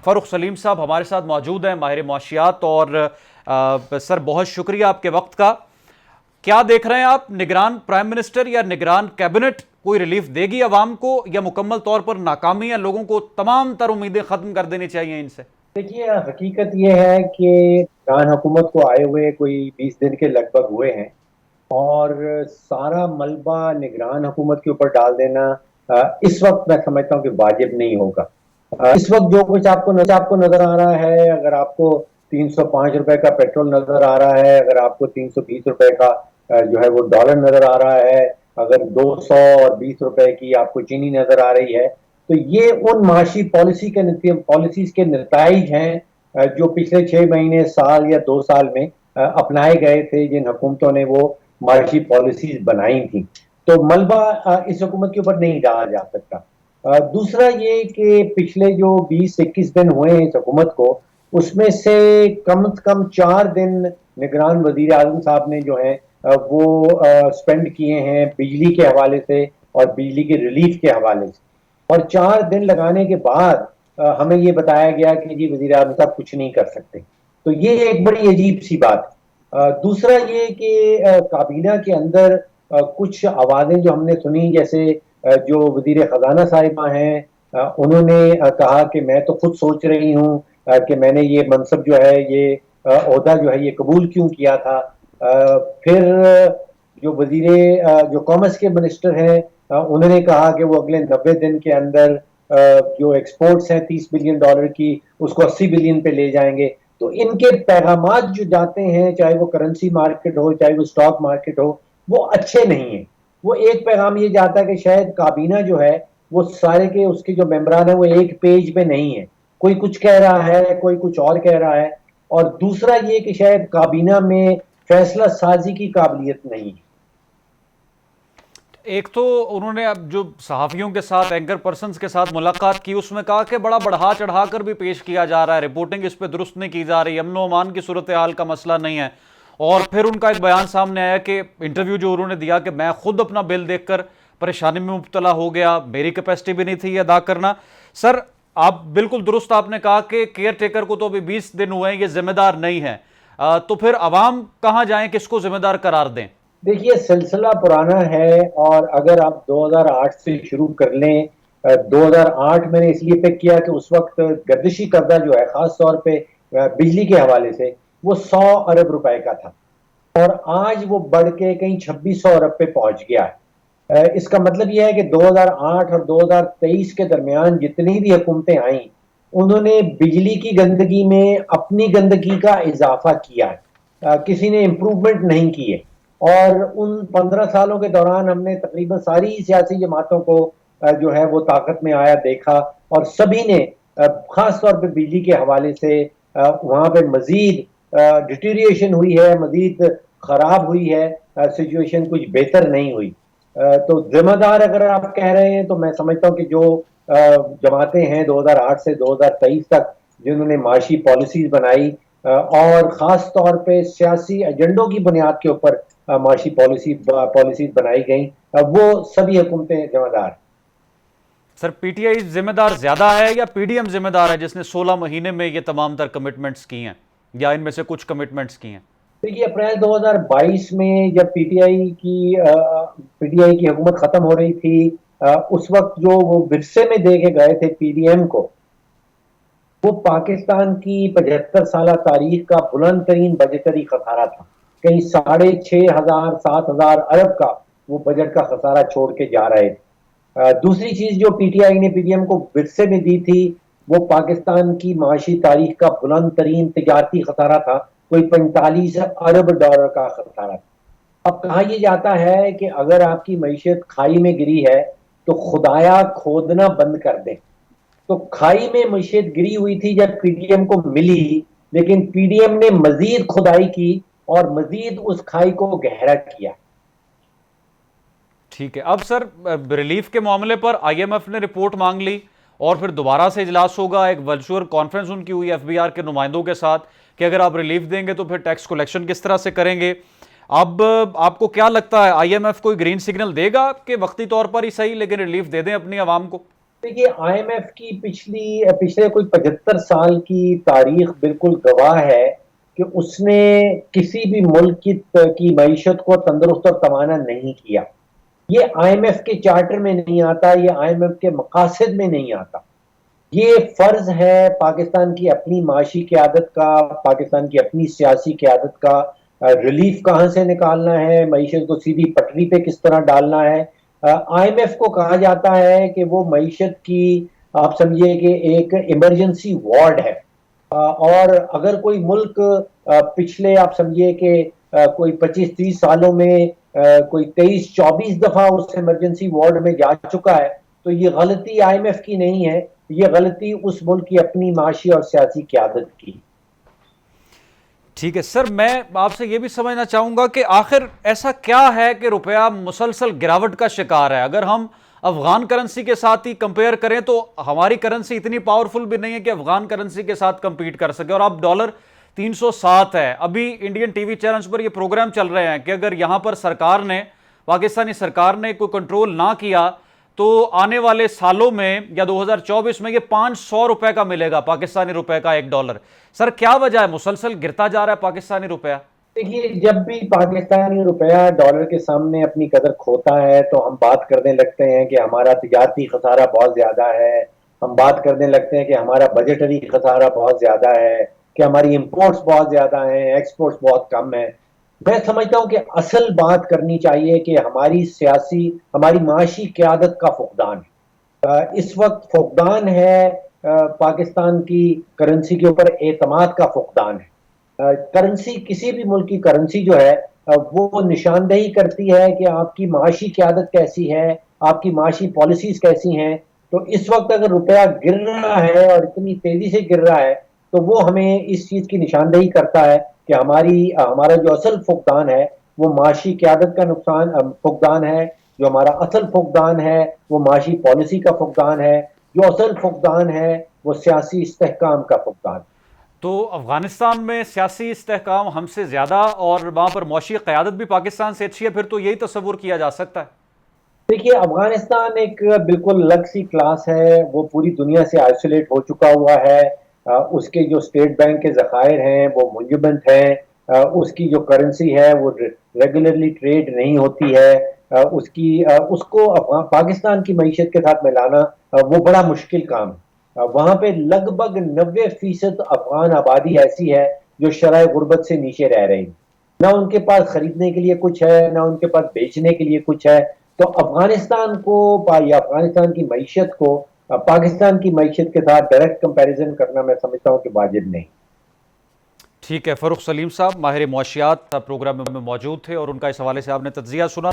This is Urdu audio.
فاروق سلیم صاحب ہمارے ساتھ موجود ہیں، ماہر معاشیات، اور سر بہت شکریہ آپ کے وقت کا. کیا دیکھ رہے ہیں آپ، نگران پرائم منسٹر یا نگران کیبنٹ کوئی ریلیف دے گی عوام کو، یا مکمل طور پر ناکامی ہے، لوگوں کو تمام تر امیدیں ختم کر دینی چاہیے ان سے؟ دیکھیے، حقیقت یہ ہے کہ افغان حکومت کو آئے ہوئے کوئی 20 دن کے لگ بھگ ہوئے ہیں، اور سارا ملبہ نگران حکومت کے اوپر ڈال دینا اس وقت میں سمجھتا ہوں کہ واجب نہیں ہوگا. اس وقت جو کچھ آپ کو نظر آ رہا ہے، اگر آپ کو 305 روپے کا پیٹرول نظر آ رہا ہے، اگر آپ کو 320 روپے کا جو ہے وہ ڈالر نظر آ رہا ہے، اگر 220 روپے کی آپ کو چینی نظر آ رہی ہے، تو یہ ان معاشی پالیسیز کے نتائج ہیں جو پچھلے 6 مہینے، سال یا 2 سال میں اپنائے گئے تھے، جن حکومتوں نے وہ معاشی پالیسیز بنائی تھیں. تو ملبہ اس حکومت کے اوپر نہیں ڈالا جا سکتا. دوسرا یہ کہ پچھلے جو 20-21 دن ہوئے ہیں اس حکومت کو، اس میں سے کم از کم 4 دن نگران وزیر اعظم صاحب نے جو ہے وہ سپینڈ کیے ہیں بجلی کے حوالے سے اور بجلی کے ریلیف کے حوالے سے، اور 4 دن لگانے کے بعد ہمیں یہ بتایا گیا کہ جی وزیر اعظم صاحب کچھ نہیں کر سکتے. تو یہ ایک بڑی عجیب سی بات ہے. دوسرا یہ کہ کابینہ کے اندر کچھ آوازیں جو ہم نے سنی، جیسے جو وزیر خزانہ صاحبہ ہیں، انہوں نے کہا کہ میں تو خود سوچ رہی ہوں کہ میں نے یہ منصب جو ہے، یہ عہدہ جو ہے یہ قبول کیوں کیا تھا. پھر جو کامرس کے منسٹر ہیں، انہوں نے کہا کہ وہ اگلے 90 دن کے اندر جو ایکسپورٹس ہیں 30 بلین ڈالر کی، اس کو 80 بلین پہ لے جائیں گے. تو ان کے پیغامات جو جاتے ہیں، چاہے وہ کرنسی مارکیٹ ہو، چاہے وہ اسٹاک مارکیٹ ہو، وہ اچھے نہیں ہیں. وہ ایک پیغام یہ جاتا ہے کہ شاید کابینہ جو ہے وہ سارے کے اس کے جو ممبران ہیں وہ ایک پیج پہ نہیں ہے، کوئی کچھ کہہ رہا ہے، کوئی کچھ اور کہہ رہا ہے. اور دوسرا یہ کہ شاید کابینہ میں فیصلہ سازی کی قابلیت نہیں ہے. ایک تو انہوں نے اب جو صحافیوں کے ساتھ، اینکر پرسنز کے ساتھ ملاقات کی، اس میں کہا کہ بڑا بڑھا چڑھا کر بھی پیش کیا جا رہا ہے، رپورٹنگ اس پہ درست نہیں کی جا رہی، امن و امان کی صورتحال کا مسئلہ نہیں ہے. اور پھر ان کا ایک بیان سامنے آیا کہ انٹرویو جو انہوں نے دیا کہ میں خود اپنا بل دیکھ کر پریشانی میں مبتلا ہو گیا، میری کیپیسٹی بھی نہیں تھی یہ ادا کرنا. سر آپ بالکل درست آپ نے کہا کہ کیئر ٹیکر کو تو ابھی 20 دن ہوئے ہیں، یہ ذمہ دار نہیں ہے. تو پھر عوام کہاں جائیں، کس کو ذمہ دار قرار دیں؟ دیکھیے، سلسلہ پرانا ہے، اور اگر آپ 2008 سے شروع کر لیں، 2008 میں نے اس لیے پک کیا کہ اس وقت گردشی قبضہ جو ہے خاص طور پہ بجلی کے حوالے سے وہ 100 ارب روپے کا تھا، اور آج وہ بڑھ کے کہیں 2600 ارب پہ پہنچ گیا ہے. اس کا مطلب یہ ہے کہ 2008 اور 2023 کے درمیان جتنی بھی حکومتیں آئیں، انہوں نے بجلی کی گندگی میں اپنی گندگی کا اضافہ کیا ہے، کسی نے امپروومنٹ نہیں کی ہے. اور ان 15 سالوں کے دوران ہم نے تقریباً ساری سیاسی جماعتوں کو جو ہے وہ طاقت میں آیا دیکھا، اور سبھی نے خاص طور پہ بجلی کے حوالے سے وہاں پہ مزید ڈیٹیریشن ہوئی ہے، مزید خراب ہوئی ہے، سچویشن کچھ بہتر نہیں ہوئی. تو ذمہ دار اگر آپ کہہ رہے ہیں تو میں سمجھتا ہوں کہ جو جماعتیں ہیں 2008 سے 2023 تک جنہوں نے معاشی پالیسیز بنائی، اور خاص طور پہ سیاسی ایجنڈوں کی بنیاد کے اوپر معاشی پالیسیز بنائی گئیں، وہ سبھی حکومتیں ذمہ دار. سر پی ٹی آئی ذمہ دار زیادہ ہے یا پی ڈی ایم ذمہ دار ہے، جس نے 16 مہینے میں یہ تمام تر کمٹمنٹس کی ہیں، یا ان میں سے کچھ کمٹمنٹس کی ہیں؟ دیکھیے، اپریل 2022 میں جب پی ٹی آئی کی حکومت ختم ہو رہی تھی، اس وقت جو وہ ورثے میں دے کے گئے تھے پی ڈی ایم کو، وہ پاکستان کی 75 سالہ تاریخ کا بلند ترین بجٹری خسارہ تھا. کہیں 6,500-7,000 ارب کا وہ بجٹ کا خسارہ چھوڑ کے جا رہے تھے. دوسری چیز جو پی ٹی آئی نے پی ڈی ایم کو ورثے میں دی تھی، وہ پاکستان کی معاشی تاریخ کا بلند ترین تجارتی خسارہ تھا، کوئی 45 ارب ڈالر کا خسارہ تھا. اب کہا یہ جاتا ہے کہ اگر آپ کی معیشت کھائی میں گری ہے تو خدایا کھودنا بند کر دیں. تو کھائی میں معیشت گری ہوئی تھی جب پی ڈی ایم کو ملی، لیکن پی ڈی ایم نے مزید کھدائی کی اور مزید اس کھائی کو گہرا کیا. ٹھیک ہے. اب سر ریلیف کے معاملے پر آئی ایم ایف نے رپورٹ مانگ لی، اور پھر دوبارہ سے اجلاس ہوگا، ایک ورچوئل کانفرنس ان کی ہوئی ایف بی آر کے نمائندوں کے ساتھ کہ اگر آپ ریلیف دیں گے تو پھر ٹیکس کلیکشن کس طرح سے کریں گے. اب آپ کو کیا لگتا ہے، آئی ایم ایف کوئی گرین سگنل دے گا کہ وقتی طور پر ہی صحیح لیکن ریلیف دے دیں اپنی عوام کو؟ دیکھیے IMF کی پچھلے کوئی 75 سال کی تاریخ بالکل گواہ ہے کہ اس نے کسی بھی ملک کی معیشت کو تندرست اور توانا نہیں کیا. یہ IMF کے چارٹر میں نہیں آتا, یہ IMF کے مقاصد میں نہیں آتا. یہ فرض ہے پاکستان کی اپنی معاشی قیادت کا, پاکستان کی اپنی سیاسی قیادت کا. ریلیف کہاں سے نکالنا ہے, معیشت کو سیدھی پٹری پہ کس طرح ڈالنا ہے. IMF کو کہا جاتا ہے کہ وہ معیشت کی آپ سمجھیے کہ ایک ایمرجنسی وارڈ ہے. اور اگر کوئی ملک پچھلے آپ سمجھیے کہ کوئی 25-30 سالوں میں کوئی 23-24 دفعہ اس ایمرجنسی وارڈ میں جا چکا ہے, تو یہ غلطی IMF کی نہیں ہے, یہ غلطی اس ملک کی اپنی معاشی اور سیاسی قیادت کی. ٹھیک ہے سر, میں آپ سے یہ بھی سمجھنا چاہوں گا کہ آخر ایسا کیا ہے کہ روپیہ مسلسل گراوٹ کا شکار ہے. اگر ہم افغان کرنسی کے ساتھ ہی کمپیئر کریں تو ہماری کرنسی اتنی پاورفل بھی نہیں ہے کہ افغان کرنسی کے ساتھ کمپیٹ کر سکے, اور اب ڈالر 307 ہے. ابھی انڈین ٹی وی چینلز پر یہ پروگرام چل رہے ہیں کہ اگر یہاں پر پاکستانی سرکار نے کوئی کنٹرول نہ کیا تو آنے والے سالوں میں یا 2024 میں یہ 500 روپے کا ملے گا, پاکستانی روپے کا $1. سر کیا وجہ ہے مسلسل گرتا جا رہا ہے پاکستانی روپیہ؟ دیکھیے جب بھی پاکستانی روپیہ ڈالر کے سامنے اپنی قدر کھوتا ہے تو ہم بات کرنے لگتے ہیں کہ ہمارا تجارتی خسارہ بہت زیادہ ہے, ہم بات کرنے لگتے ہیں کہ ہمارا بجٹری خسارہ بہت زیادہ ہے, کہ ہماری امپورٹس بہت زیادہ ہیں, ایکسپورٹس بہت کم ہیں. میں سمجھتا ہوں کہ اصل بات کرنی چاہیے کہ ہماری معاشی قیادت کا فقدان ہے. اس وقت فقدان ہے پاکستان کی کرنسی کے اوپر اعتماد کا فقدان ہے. کرنسی, کسی بھی ملک کی کرنسی جو ہے وہ نشاندہی کرتی ہے کہ آپ کی معاشی قیادت کیسی ہے, آپ کی معاشی پالیسیز کیسی ہیں. تو اس وقت اگر روپیہ گر رہا ہے اور اتنی تیزی سے گر رہا ہے تو وہ ہمیں اس چیز کی نشاندہی کرتا ہے کہ ہمارا جو اصل فقدان ہے وہ معاشی قیادت کا فقدان ہے. جو ہمارا اصل فقدان ہے وہ معاشی پالیسی کا فقدان ہے. جو اصل فقدان ہے وہ سیاسی استحکام کا فقدان ہے. تو افغانستان میں سیاسی استحکام ہم سے زیادہ اور وہاں پر معاشی قیادت بھی پاکستان سے اچھی ہے, پھر تو یہی تصور کیا جا سکتا ہے. دیکھیے افغانستان ایک بالکل الگ سی کلاس ہے, وہ پوری دنیا سے آئسولیٹ ہو چکا ہوا ہے. اس کے جو اسٹیٹ بینک کے ذخائر ہیں وہ منجمد ہیں, اس کی جو کرنسی ہے وہ ریگولرلی ٹریڈ نہیں ہوتی ہے. اس کو پاکستان کی معیشت کے ساتھ ملانا وہ بڑا مشکل کام ہے. وہاں پہ لگ بھگ 90% افغان آبادی ایسی ہے جو شرح غربت سے نیچے رہ رہی ہے. نہ ان کے پاس خریدنے کے لیے کچھ ہے, نہ ان کے پاس بیچنے کے لیے کچھ ہے. تو افغانستان کو یا افغانستان کی معیشت کو پاکستان کی معیشت کے ساتھ ڈائریکٹ کمپیریزن کرنا میں سمجھتا ہوں کہ واجب نہیں. ٹھیک ہے, فاروق سلیم صاحب ماہر معاشیات پروگرام میں موجود تھے اور ان کا اس حوالے سے آپ نے تجزیہ سنا.